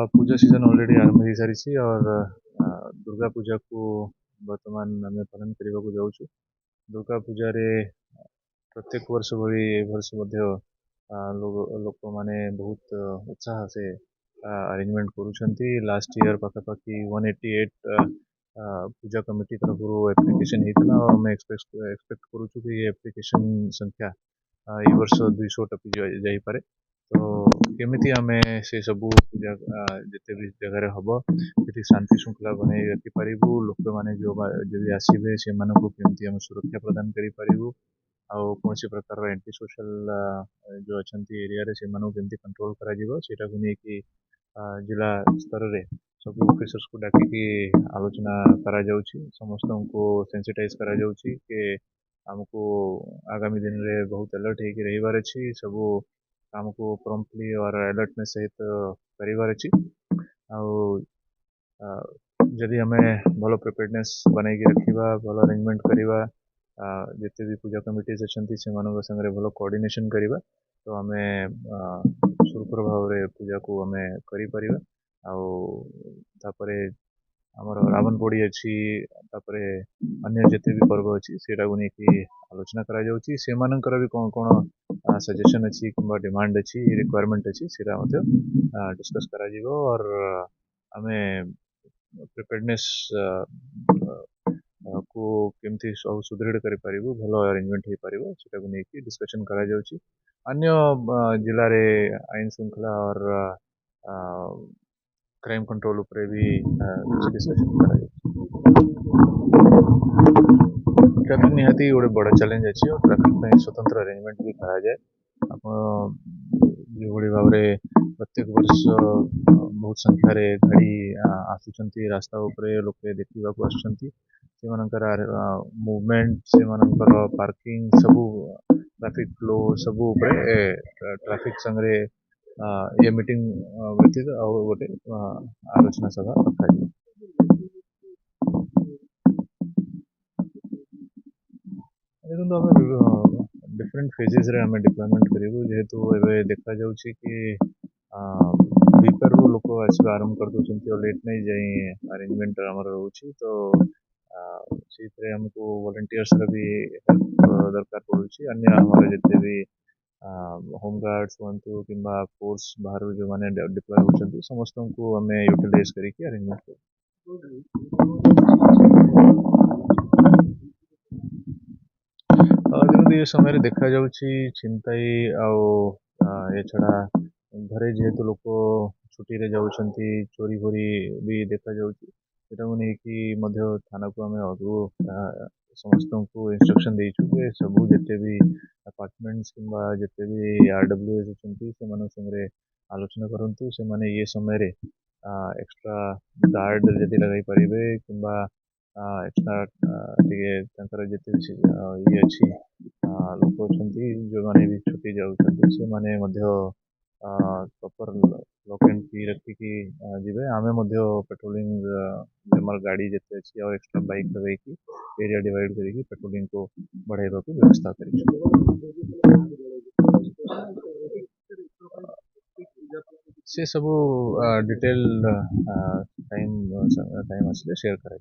पूजा season already आरंभ हो सारी और दुर्गा पूजा को वर्तमान आम पालन करने को जाऊँ। दुर्गा पूजा रे प्रत्येक वर्ष भली वर्ष लोक माने बहुत उत्साह से अरेंजमेंट करुँच। लास्ट ईयर पाखापाखि 188 पूजा कमिटी तरफ एप्लिकेशन होता और आम एक्सपेक्ट करूँ कि एप्लिकेशन संख्या ये वर्ष 200 टपी जापे। तो केमी आम से सबू पूजा जिते भी जगह हम ये शांति श्रृंखला बनई रखिपारू। लोक मैंने जो भी आसवे से केमी आम सुरक्षा प्रदान करूँ। आउ कौन प्रकार एंटी सोशल जो अच्छा एरिया से केमती कंट्रोल कर जिला स्तर में सब ऑफिसर्स को डाकी आलोचना करा समस्त को सेंसिटाइज करा कि आमको आगामी दिन में बहुत अलर्ट होकर रहीबार अच्छी सब काम को प्रॉम्प्टली और अलर्टनेस सहित करार अच्छी। जदि आम भल प्रिपेयर्डनेस बनई रखा भल अरेंजमेंट करवा जिते भी पूजा कमिटीज अच्छा से भल कोऑर्डिनेशन करवा तो आम सुरखुर भाव में पूजा को आम कर आमर रावण पोड़ी अच्छी अन्य जिते भी पर्व अच्छी से आलोचना कर भी कौन कौन सजेशन अच्छी कि डिमांड अच्छी रिक्वायरमेंट अच्छी से डिस्कस कर और आम प्रिपेयर्डनेस को केमती सब सुदृढ़ कर भल अरेंजमेंट हो पार से डिस्कशन कर अन्य जिले में आईन श्रृंखला और क्राइम कंट्रोल उपरे भी कुछ डिस्कशन कर ट्रैफिक निहाती गोटे बड़ चैलेंज अच्छी और ट्रैफिक स्वतंत्र अरेंजमेंट भी कराए। आप जो भाव में प्रत्येक वर्ष बहुत संख्यार गाड़ी आसुँच रास्ता उपरे लोक देखा मूवमेंट से पार्किंग सबू ट्रैफिक फ्लो सबू ट्रैफिक संगे ये मीटिंग व्यतीत गोटे आलोचना सभा रखा। देखो डिफरेंट फेजेस रे आम डिप्लॉयमेंट करूँ जेहेतु एवं देखा जाऊँगी कि बीपर लोक आसवा आरंभ कर दूसरी और लेट नहीं जाए अरेंजमेंट आम रोचे तो से आमको वॉलंटियर्स भी हेल्प दरकार पड़ुछि। अन्य हमारे जिते भी होमगार्ड्स हूँ कि फोर्स बाहर जो मैंने डिप्लॉय होती समस्त को आम यूटिलाइज करके अरेंजमेंट कर ये समय देखा छिनताई ये छड़ा घरे जेहेतु लोक छुट्टी रे जाउछंती चोरी फोरी भी देखा नहीं थाना को आम अगु समस्त को इंस्ट्रक्शन देचु सबू जिते भी अपार्टमेंट्स कि जिते भी RWS अच्छा से आलोचना करूँ से माने ये समय रे एक्स्ट्रा गार्ड जदि लगे पारे कि एक्स्ट्रा जिते भी ये अच्छी लोक अच्छा जो मैंने भी छुट्टी जाऊँच से माने प्रॉपर लॉक एंड की रखिकी जी आम पेट्रोलिंग आम गाड़ी जिते अच्छी और एक्स्ट्रा बाइक लगे एरिया डिवाइड करके पेट्रोलिंग को बढ़ावा को व्यवस्था कर से सब डिटेल टाइम आसले शेयर कर।